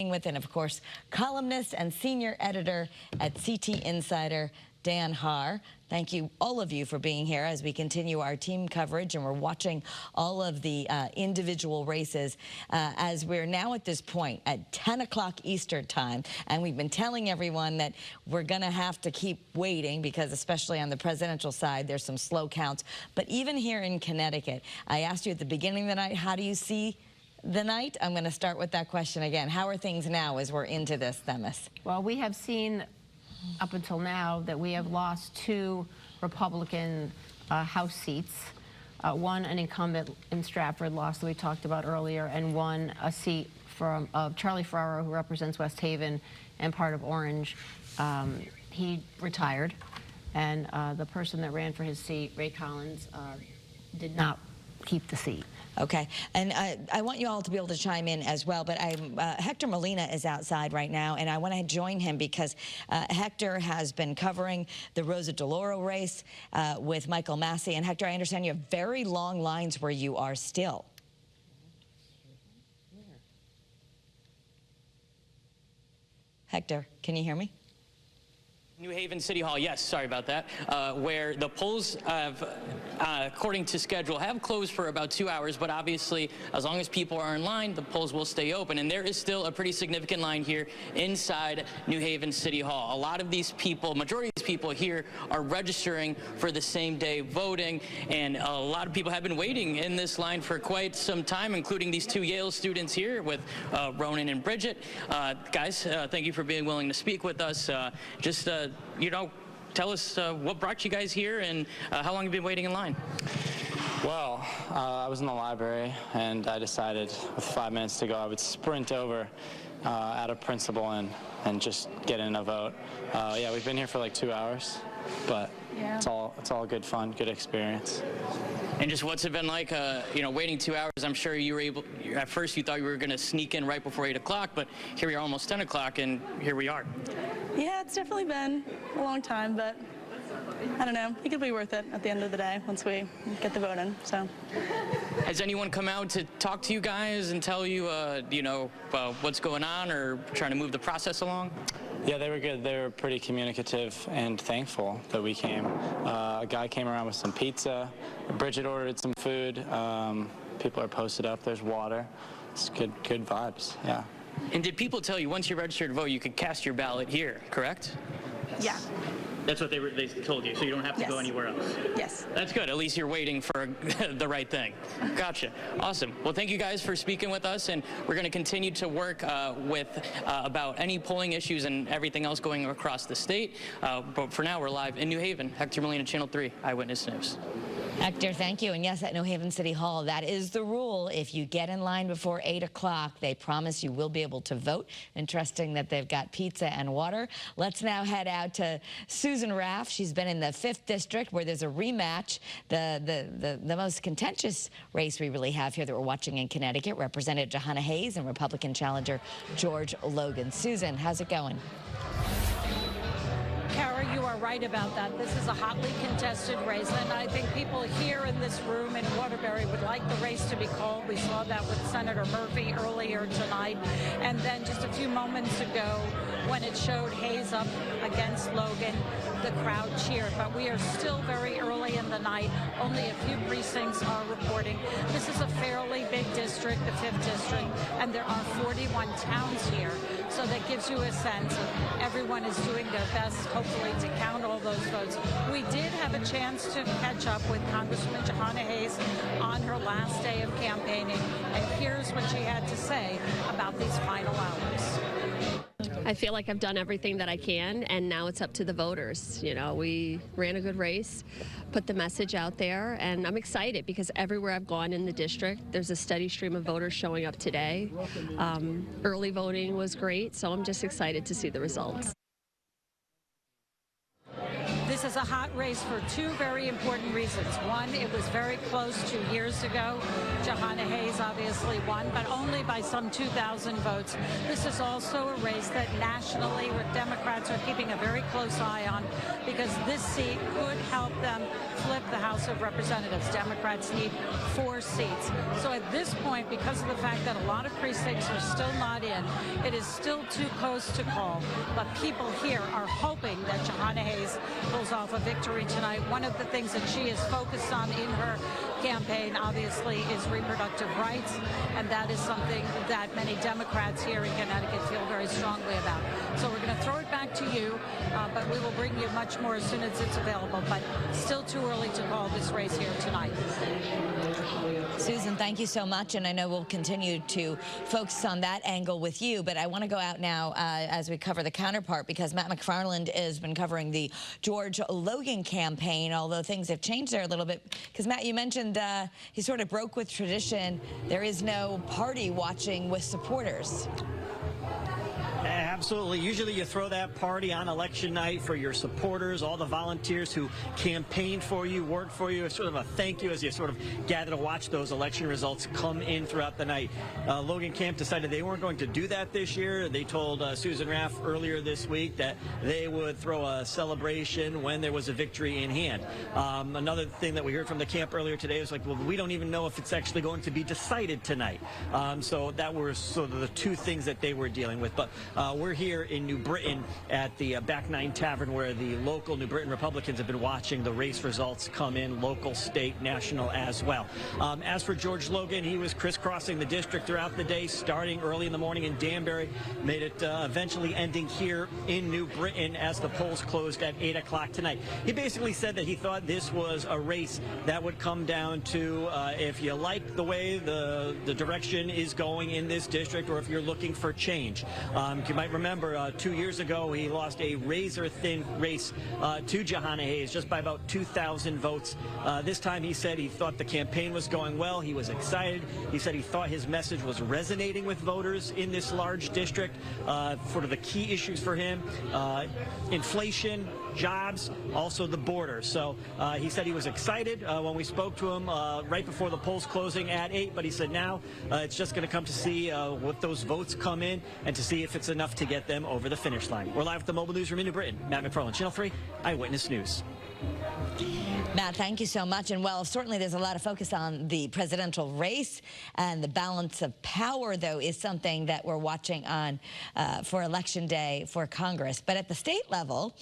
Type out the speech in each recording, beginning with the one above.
speaking with, and of course, columnist and senior editor at CT Insider, Dan Haar. Thank you, all of you, for being here as we continue our team coverage, and we're watching all of the individual races as we're now at this point at 10 o'clock Eastern time, and we've been telling everyone that we're going to have to keep waiting because, especially on the presidential side, there's some slow counts. But even here in Connecticut, I asked you at the beginning of the night, how do you see the night? I'm going to start with that question again. How are things now as we're into this, Themis? Well, we have seen up until now that we have lost 2 Republican House seats. One, an incumbent in Stratford lost that we talked about earlier, and one, a seat from Charlie Ferraro, who represents West Haven and part of Orange. He retired, and the person that ran for his seat, Ray Collins, did not keep the seat. Okay, and I want you all to be able to chime in as well, but Hector Molina is outside right now, and I want to join him because Hector has been covering the Rosa DeLauro race with Michael Massey. And Hector, I understand you have very long lines where you are still. Hector, can you hear me? New Haven City Hall, yes, sorry about that, where the polls have, according to schedule, have closed for about 2 hours, but obviously, as long as people are in line, the polls will stay open. And there is still a pretty significant line here inside New Haven City Hall. A lot of these people, majority of these people here are registering for the same day voting, and a lot of people have been waiting in this line for quite some time, including these 2 Yale students here with Ronan and Bridget. Guys, thank you for being willing to speak with us. You know, tell us what brought you guys here and how long you've been waiting in line. Well, I was in the library, and I decided with 5 minutes to go I would sprint over out of principal and just get in a vote. Yeah, we've been here for like 2 hours, but yeah, it's all good fun, good experience. And just what's it been like, you know, waiting 2 hours? I'm sure you were able, at first you thought you were going to sneak in right before 8 o'clock, but here we are almost 10 o'clock, and here we are. Yeah, it's definitely been a long time, but I don't know. It could be worth it at the end of the day once we get the vote in. So, has anyone come out to talk to you guys and tell you, you know, what's going on or trying to move the process along? Yeah, they were good. They were pretty communicative and thankful that we came. A guy came around with some pizza. Bridget ordered some food. People are posted up. There's water. It's good vibes, yeah. And did people tell you once you registered to vote, you could cast your ballot here, correct? Yeah. That's what they told you, so you don't have to go anywhere else. Yes. That's good. At least you're waiting for the right thing. Gotcha. Awesome. Well, thank you guys for speaking with us, and we're going to continue to work about any polling issues and everything else going across the state. But for now, we're live in New Haven. Hector Molina, Channel 3, Eyewitness News. Hector, thank you. And yes, at New Haven City Hall, that is the rule. If you get in line before 8 o'clock, they promise you will be able to vote, and trusting that they've got pizza and water. Let's now head out to Susan Raff. She's been in the 5th District, where there's a rematch. The most contentious race we really have here that we're watching in Connecticut, Representative Johanna Hayes and Republican challenger George Logan. Susan, how's it going? Kara, you are right about that. This is a hotly contested race, and I think people here in this room in Waterbury would like the race to be called. We saw that with Senator Murphy earlier tonight, and then just a few moments ago when it showed Hayes up against Logan, the crowd cheered. But we are still very early in the night. Only a few precincts are reporting. This is a fairly big district, the 5th District, and there are 41 towns here. So that gives you a sense of everyone is doing their best, hopefully, to count all those votes. We did have a chance to catch up with Congresswoman Johanna Hayes on her last day of campaigning, and here's what she had to say about these final hours. I feel like I've done everything that I can, and now it's up to the voters. You know, we ran a good race, put the message out there, and I'm excited because everywhere I've gone in the district, there's a steady stream of voters showing up today. Early voting was great, so I'm just excited to see the results. This This is a hot race for two very important reasons. One, it was very close 2 years ago. Jahana Hayes obviously won, but only by some 2,000 votes. This is also a race that nationally Democrats are keeping a very close eye on because this seat could help them flip the House of Representatives. Democrats need 4 seats. So at this point, because of the fact that a lot of precincts are still not in, it is still too close to call. But people here are hoping that Jahana Hayes pulls off a victory tonight. One of the things that she is focused on in her campaign, obviously, is reproductive rights, and that is something that many Democrats here in Connecticut feel very strongly about. So we're going to throw it back to you, but we will bring you much more as soon as it's available, but still too early to call this race here tonight. Susan, thank you so much, and I know we'll continue to focus on that angle with you, but I want to go out now as we cover the counterpart, because Matt McFarland has been covering the George Logan campaign, although things have changed there a little bit, because Matt, you mentioned he sort of broke with tradition. There is no party watching with supporters. Absolutely. Usually you throw that party on election night for your supporters, all the volunteers who campaigned for you, worked for you. It's sort of a thank you as you sort of gather to watch those election results come in throughout the night. Logan Camp decided they weren't going to do that this year. They told Susan Raff earlier this week that they would throw a celebration when there was a victory in hand. Another thing that we heard from the camp earlier today was like, well, we don't even know if it's actually going to be decided tonight. So that were sort of the two things that they were dealing with. But we're here in New Britain at the Back Nine Tavern, where the local New Britain Republicans have been watching the race results come in, local, state, national as well. As for George Logan, he was crisscrossing the district throughout the day, starting early in the morning in Danbury, made it eventually ending here in New Britain as the polls closed at 8 o'clock tonight. He basically said that he thought this was a race that would come down to if you like the way the direction is going in this district, or if you're looking for change. You might remember 2 years ago he lost a razor-thin race to Jahana Hayes just by about 2,000 votes. This time he said he thought the campaign was going well. He was excited. He said he thought his message was resonating with voters in this large district. Sort of the key issues for him, inflation, jobs, also the border. So he said he was excited when we spoke to him right before the polls closing at 8, but he said now it's just going to come to see what those votes come in and to see if it's enough to get them over the finish line. We're live at the Mobile Newsroom in New Britain. Matt McFarland, Channel 3 Eyewitness News. Matt, thank you so much. And well, certainly there's a lot of focus on the presidential race, and the balance of power, though, is something that we're watching on for Election Day for Congress. But at the state level,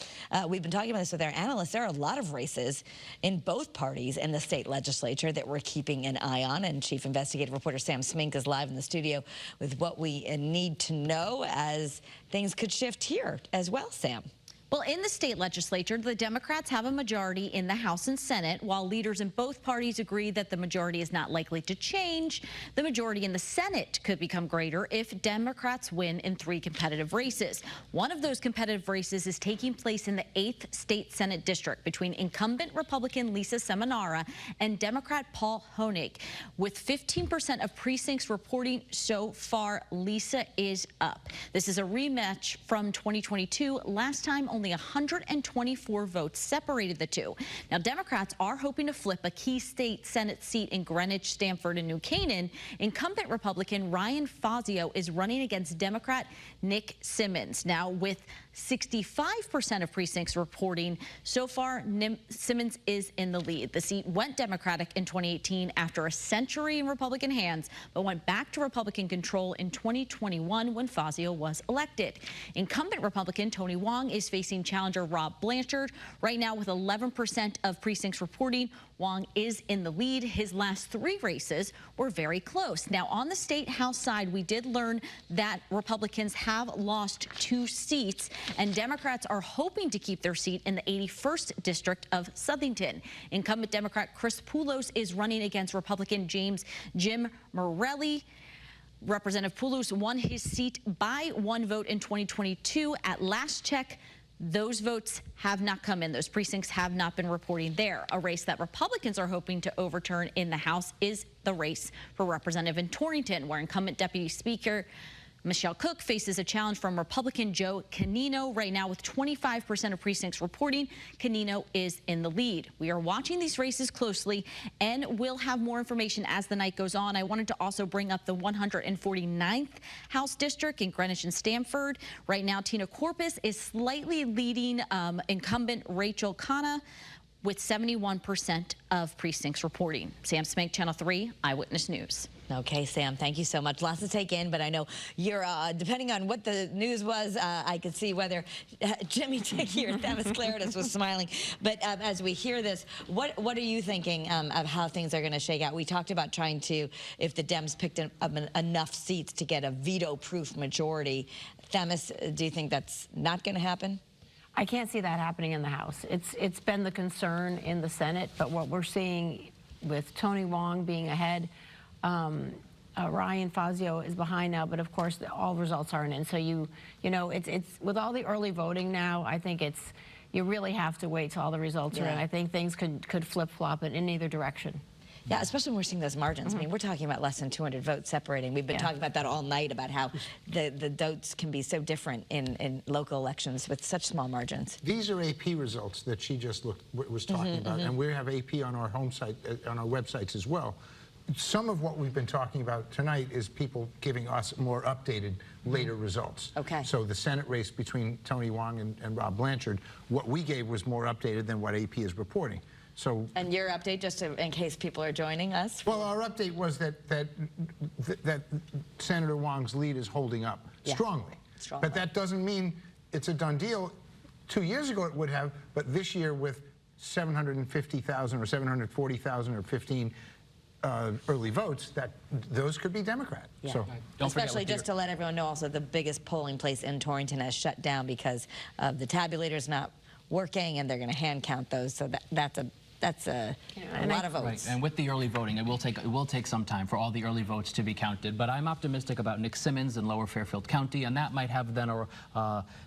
we've been talking about this with our analysts. There are a lot of races in both parties in the state legislature that we're keeping an eye on. And Chief Investigative Reporter Sam Smink is live in the studio with what we need to know, as things could shift here as well, Sam. Well, in the state legislature, the Democrats have a majority in the House and Senate, while leaders in both parties agree that the majority is not likely to change. The majority in the Senate could become greater if Democrats win in 3 competitive races. One of those competitive races is taking place in the 8th State Senate District between incumbent Republican Lisa Seminara and Democrat Paul Honig. With 15% of precincts reporting so far, Lisa is up. This is a rematch from 2022. Last time, only 124 votes separated the two. Now, Democrats are hoping to flip a key state Senate seat in Greenwich, Stamford, and New Canaan. Incumbent Republican Ryan Fazio is running against Democrat Nick Simmons. Now, with 65% of precincts reporting so far, Simmons is in the lead. The seat went Democratic in 2018 after a century in Republican hands, but went back to Republican control in 2021 when Fazio was elected. Incumbent Republican Tony Wong is facing challenger Rob Blanchard. Right now, with 11% of precincts reporting, Wong is in the lead. His last 3 races were very close. Now, on the state House side, we did learn that Republicans have lost 2 seats, and Democrats are hoping to keep their seat in the 81st District of Southington. Incumbent Democrat Chris Poulos is running against Republican Jim Morelli. Representative Poulos won his seat by 1 vote in 2022. At last check, those votes have not come in. Those precincts have not been reporting there. A race that Republicans are hoping to overturn in the House is the race for representative in Torrington, where incumbent Deputy Speaker Michelle Cook faces a challenge from Republican Joe Canino. Right now, with 25% of precincts reporting, Canino is in the lead. We are watching these races closely, and we'll have more information as the night goes on. I wanted to also bring up the 149th House District in Greenwich and Stamford. Right now, Tina Corpus is slightly leading incumbent Rachel Khanna with 71% of precincts reporting. Sam Spank, Channel 3 Eyewitness News. Okay, Sam, thank you so much. Lots to take in, but I know you're, depending on what the news was, I could see whether Jimmy Dickey or Themis Claridis was smiling. But as we hear this, what are you thinking of how things are going to shake out? We talked about trying to, if the Dems picked up enough seats to get a veto-proof majority. Themis, do you think that's not going to happen? I can't see that happening in the House. It's been the concern in the Senate, but what we're seeing with Tony Wong being ahead, Ryan Fazio is behind now, but of course all results aren't in. So you know, it's with all the early voting now, I think you really have to wait till all the results are in. I think things could flip-flop in either direction. Yeah, especially when we're seeing those margins. I mean, we're talking about less than 200 votes separating. We've been talking about that all night, about how the votes can be so different in local elections with such small margins. These are AP results that she just was talking about, and we have AP on our home site, on our websites as well. Some of what we've been talking about tonight is people giving us more updated, later results. Okay. So the Senate race between Tony Wong and Rob Blanchard, what we gave was more updated than what AP is reporting. So, and your update, just in case people are joining us? Well, our update was that Senator Wong's lead is holding up strongly. But that doesn't mean it's a done deal. 2 years ago it would have, but this year with 750,000 or 740,000 or 15 early votes, those could be Democrat. Yeah. So, especially just to let everyone know, also the biggest polling place in Torrington has shut down because of the tabulators not working, and they're going to hand count those. So that's a lot of votes. Right. And with the early voting, it will take some time for all the early votes to be counted. But I'm optimistic about Nick Simmons in Lower Fairfield County, and that might have then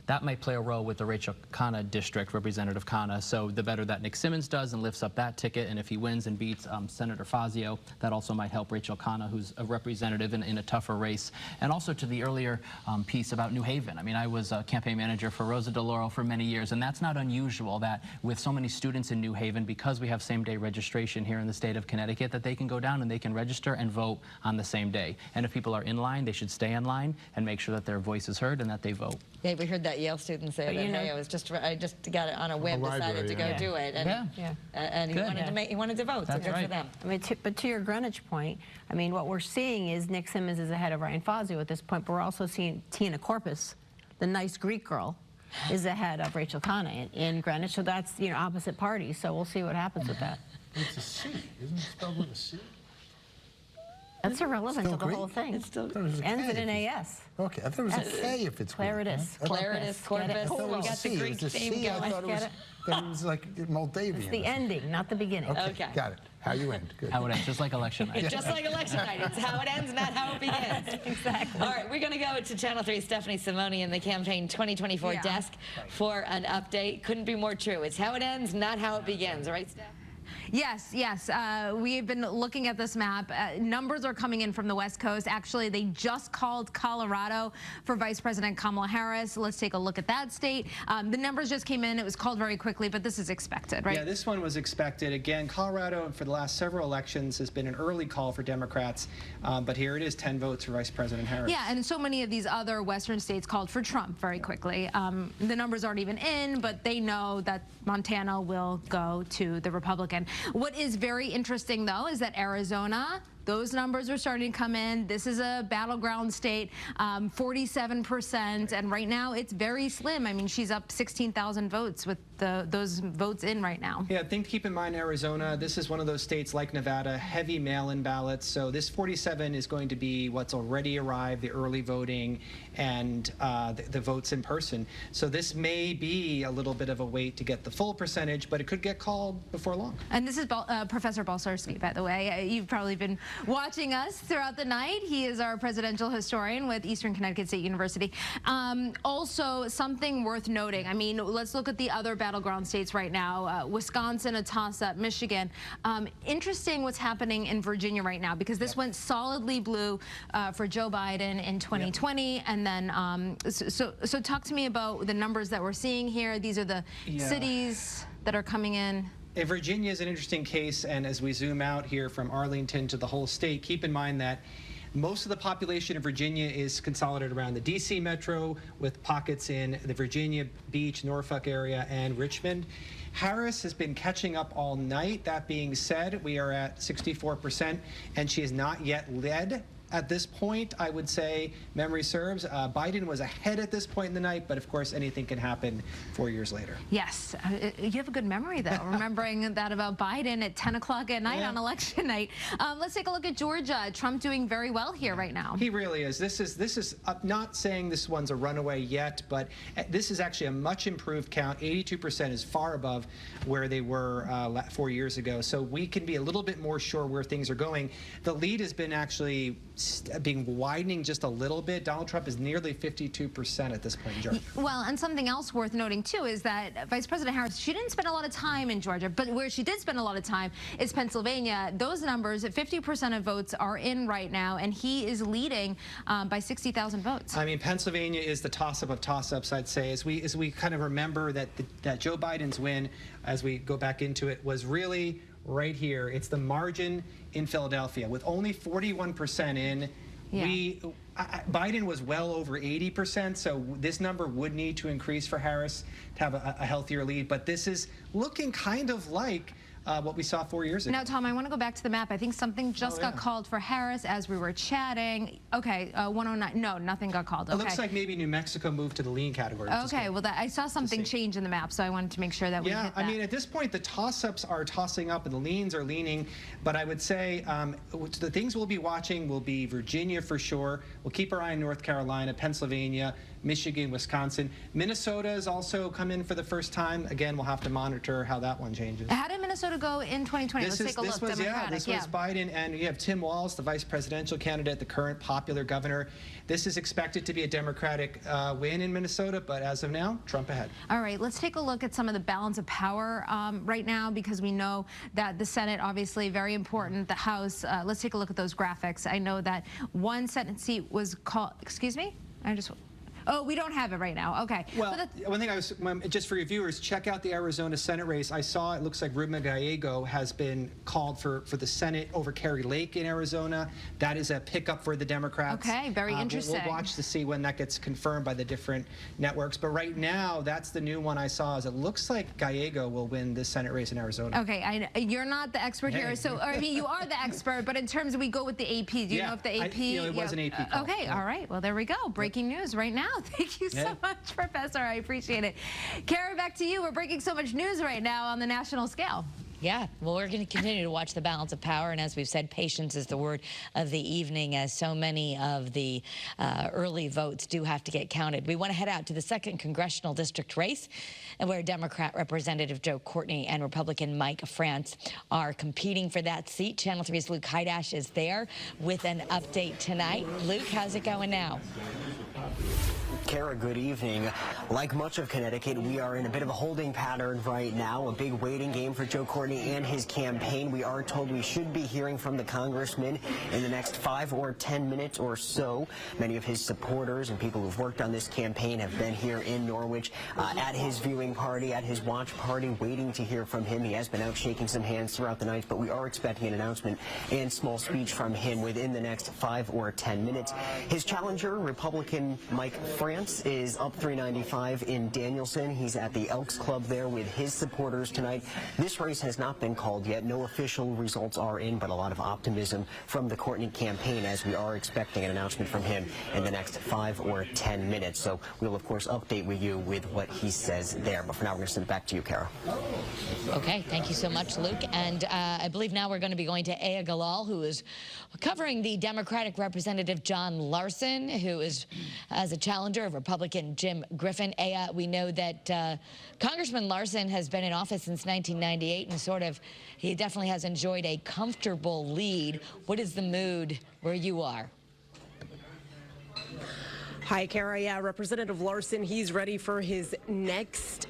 that might play a role with the Rachel Khanna district, Representative Khanna. So the better that Nick Simmons does and lifts up that ticket, and if he wins and beats Senator Fazio, that also might help Rachel Khanna, who's a representative in a tougher race. And also to the earlier piece about New Haven. I mean, I was a campaign manager for Rosa DeLauro for many years, and that's not unusual that with so many students in New Haven, because we have same-day registration here in the state of Connecticut, that they can go down and they can register and vote on the same day. And if people are in line, they should stay in line and make sure that their voice is heard and that they vote. Yeah, we heard that Yale student say that, hey, I just got it on a whim, decided to go do it. And, and he wanted to vote, That's so good right. for them. I mean, but to your Greenwich point, I mean, what we're seeing is Nick Simmons is ahead of Ryan Fazio at this point, but we're also seeing Tina Corpus, the nice Greek girl, is ahead of Rachel Khanna in Greenwich. So that's, you know, opposite parties. So we'll see what happens with that. it's a C, isn't it spelled with a C? That's irrelevant to the Greek? whole thing. It's still Ends in an AS. Okay, I thought it was a K if it's Claridis. Claridis, Corpus. We got the Greek theme going. I thought it was like Moldavian. It's the ending, not the beginning. Okay. Got it. How you end. Good. How it ends, just like election night. Just like election night. It's how it ends, not how it begins. Exactly. All right, we're going to go to Channel 3's Stephanie Simoni in the Campaign 2024 desk for an update. Couldn't be more true. It's how it ends, not how it begins. Right, Steph? Yes, yes. We've been looking at this map. Numbers are coming in from the West Coast. Actually, they just called Colorado for Vice President Kamala Harris. Let's take a look at that state. The numbers just came in. It was called very quickly, but this is expected, right? Yeah, this one was expected. Again, Colorado, for the last several elections, has been an early call for Democrats. But here it is, 10 votes for Vice President Harris. Yeah, and so many of these other Western states called for Trump very quickly. The numbers aren't even in, but they know that Montana will go to the Republican. What is very interesting, though, is that Arizona, those numbers are starting to come in. This is a battleground state, 47%, and right now it's very slim. I mean, she's up 16,000 votes with those votes in right now. Yeah, thing to keep in mind, Arizona, this is one of those states like Nevada, heavy mail-in ballots. So this 47 is going to be what's already arrived, the early voting, and the votes in person. So this may be a little bit of a wait to get the full percentage, but it could get called before long. And this is Professor Balsarski, by the way. You've probably been watching us throughout the night. He is our presidential historian with Eastern Connecticut State University. Also, something worth noting. I mean, let's look at the other battleground states right now. Wisconsin, a toss-up. Michigan. Interesting what's happening in Virginia right now, because this went solidly blue for Joe Biden in 2020. And then, so talk to me about the numbers that we're seeing here. These are the cities that are coming in. Virginia is an interesting case, and as we zoom out here from Arlington to the whole state, keep in mind that most of the population of Virginia is consolidated around the D.C. metro, with pockets in the Virginia Beach, Norfolk area, and Richmond. Harris has been catching up all night. That being said, we are at 64%, and she has not yet led. At this point, I would say, memory serves, Biden was ahead at this point in the night, but of course anything can happen 4 years later. Yes, you have a good memory though, remembering that about Biden at 10 o'clock at night on election night. Let's take a look at Georgia. Trump doing very well here right now. He really is. This is not saying this one's a runaway yet, but this is actually a much improved count. 82% is far above where they were 4 years ago. So we can be a little bit more sure where things are going. The lead has been actually widening just a little bit. Donald Trump is nearly 52% at this point in Georgia. Well, and something else worth noting too is that Vice President Harris, she didn't spend a lot of time in Georgia, but where she did spend a lot of time is Pennsylvania. Those numbers, 50% of votes are in right now, and he is leading by 60,000 votes. I mean, Pennsylvania is the toss-up of toss-ups, I'd say, as we kind of remember that that Joe Biden's win, as we go back into it, was really right here. It's the margin in Philadelphia with only 41% in. Biden was well over 80%, so this number would need to increase for Harris to have a healthier lead. But this is looking kind of like what we saw 4 years ago. Now, Tom, I want to go back to the map. I think something just got called for Harris as we were chatting. Okay, 109. No, nothing got called. Okay. It looks like maybe New Mexico moved to the lean category. Okay, well, I saw something change in the map, so I wanted to make sure that we hit that. I mean, at this point, the toss-ups are tossing up and the leans are leaning. But I would say the things we'll be watching will be Virginia for sure. We'll keep our eye on North Carolina, Pennsylvania, Michigan, Wisconsin. Minnesota has also come in for the first time. Again, we'll have to monitor how that one changes. How did Minnesota go in 2020? Let's take a look. This was Biden, and you have Tim Walz, the vice presidential candidate, the current popular governor. This is expected to be a Democratic win in Minnesota, but as of now, Trump ahead. All right, let's take a look at some of the balance of power right now, because we know that the Senate, obviously very important, the House. Let's take a look at those graphics. I know that one Senate seat was called, excuse me? Oh, we don't have it right now. Okay. Well, one thing just for your viewers, check out the Arizona Senate race. I saw it looks like Ruben Gallego has been called for the Senate over Carrie Lake in Arizona. That is a pickup for the Democrats. Okay, very interesting. We'll watch to see when that gets confirmed by the different networks. But right now, that's the new one I saw. Is it looks like Gallego will win this Senate race in Arizona. Okay, you're not the expert here, so I mean you are the expert. But in terms of we go with the AP, do you know if the AP? It was an AP call. Okay, all right. Well, there we go. Breaking news right now. Thank you so much, Professor. I appreciate it. Kara, back to you. We're breaking so much news right now on the national scale. Yeah, well, we're going to continue to watch the balance of power, and as we've said, patience is the word of the evening, as so many of the early votes do have to get counted. We want to head out to the 2nd Congressional District race, where Democrat Representative Joe Courtney and Republican Mike France are competing for that seat. Channel 3's Luke Hydash is there with an update tonight. Luke, how's it going now? Kara, good evening. Like much of Connecticut, we are in a bit of a holding pattern right now, a big waiting game for Joe Courtney and his campaign. We are told we should be hearing from the congressman in the next 5 or 10 minutes or so. Many of his supporters and people who've worked on this campaign have been here in Norwich at his viewing party, at his watch party, waiting to hear from him. He has been out shaking some hands throughout the night, but we are expecting an announcement and small speech from him within the next 5 or 10 minutes. His challenger, Republican Mike France, is up 395 in Danielson. He's at the Elks Club there with his supporters tonight. This race has not been called yet. No official results are in, but a lot of optimism from the Courtney campaign, as we are expecting an announcement from him in the next 5 or 10 minutes. So we'll, of course, update with you with what he says there. But for now, we're going to send it back to you, Kara. Okay, thank you so much, Luke. And I believe now we're going to be going to Aya Galal, who is covering the Democratic Representative John Larson, who is as a challenger of Republican Jim Griffin. Aya, we know that Congressman Larson has been in office since 1998, and so he definitely has enjoyed a comfortable lead. What is the mood where you are? Hi, Kara. Yeah, Representative Larson, he's ready for his next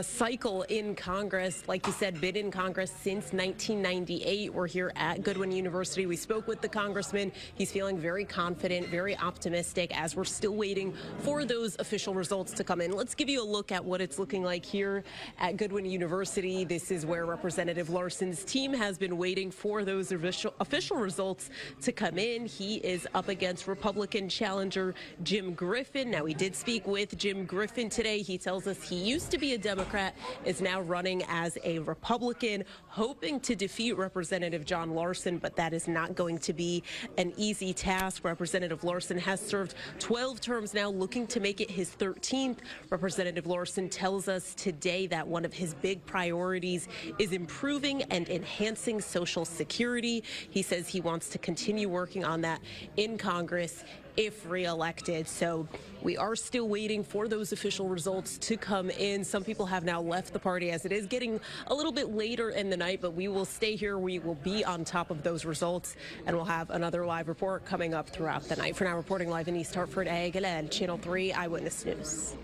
cycle in Congress. Like you said, been in Congress since 1998. We're here at Goodwin University. We spoke with the congressman. He's feeling very confident, very optimistic as we're still waiting for those official results to come in. Let's give you a look at what it's looking like here at Goodwin University. This is where Representative Larson's team has been waiting for those official results to come in. He is up against Republican challenger Jim Griffin. Now, we did speak with Jim Griffin today. He tells us he used to be a Democrat, is now running as a Republican, hoping to defeat Representative John Larson, but that is not going to be an easy task. Representative Larson has served 12 terms now, looking to make it his 13th. Representative Larson tells us today that one of his big priorities is improving and enhancing Social Security. He says he wants to continue working on that in Congress if reelected. So we are still waiting for those official results to come in. Some people have now left the party as it is getting a little bit later in the night, but we will stay here. We will be on top of those results, and we'll have another live report coming up throughout the night. For now, reporting live in East Hartford, Aya Galed, Channel 3 Eyewitness News.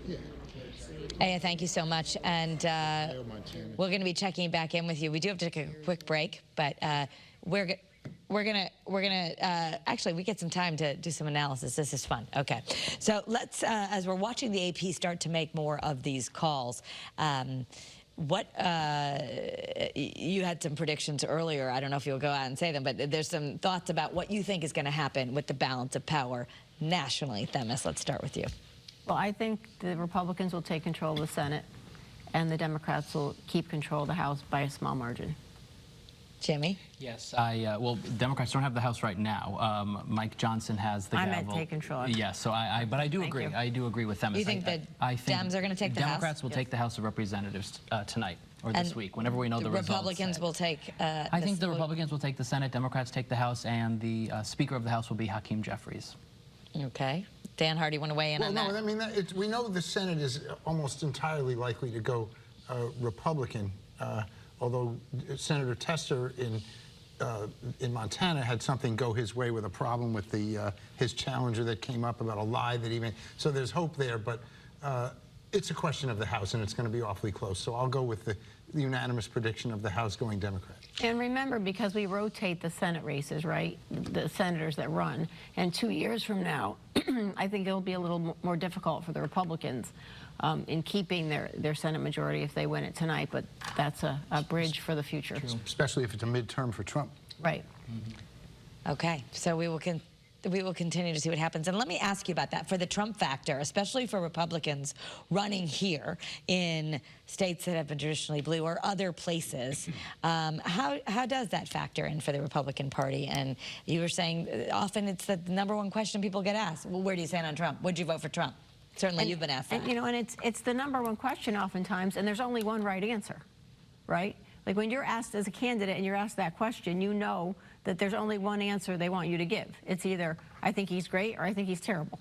Aya, thank you so much. And we're going to be checking back in with you. We do have to take a quick break, but we're gonna actually, we get some time to do some analysis. This is fun. Okay, so let's as we're watching the AP start to make more of these calls, what you had some predictions earlier. I don't know if you'll go out and say them, but there's some thoughts about what you think is going to happen with the balance of power nationally. Themis, let's start with you. Well, I think the Republicans will take control of the Senate, and the Democrats will keep control of the House by a small margin. Jimmy? Yes, well, Democrats don't have the House right now. Mike Johnson has the gavel. I meant take control. Yes, so but I do agree. I do agree with them. You think that Dems are going to take the House? Democrats will take the House of Representatives tonight or this week, whenever we know the results. Republicans will take. I think the Republicans will take the Senate. Democrats take the House, and the Speaker of the House will be Hakeem Jeffries. Okay. Dan Haar, do you want to weigh in on that? Well, no, I mean, we know the Senate is almost entirely likely to go Republican. Although Senator Tester in Montana had something go his way with a problem with his challenger that came up about a lie that he made. So there's hope there, but it's a question of the House, and it's going to be awfully close. So I'll go with the unanimous prediction of the House going Democrat. And remember, because we rotate the Senate races, right, the senators that run, and 2 years from now, I think it'll be a little more difficult for the Republicans in keeping their Senate majority if they win it tonight, but that's a bridge for the future. True. Especially if it's a midterm for Trump. Right. Okay, so we will continue to see what happens. And let me ask you about that. For the Trump factor, especially for Republicans running here in states that have been traditionally blue or other places, how does that factor in for the Republican Party? And you were saying often it's the #1 question people get asked. Well, where do you stand on Trump? Would you vote for Trump? Certainly you've been asked that. And, you know, and it's the #1 question oftentimes, and there's only one right answer, right? Like when you're asked as a candidate and you're asked that question, you know that there's only one answer they want you to give. It's either, I think he's great, or I think he's terrible.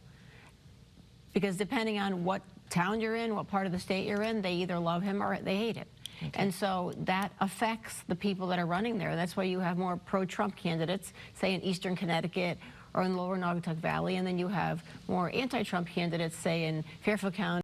Because depending on what town you're in, what part of the state you're in, they either love him or they hate him. Okay. And so that affects the people that are running there. That's why you have more pro-Trump candidates, say in eastern Connecticut or in lower Naugatuck Valley, and then you have more anti-Trump candidates, say in Fairfield County.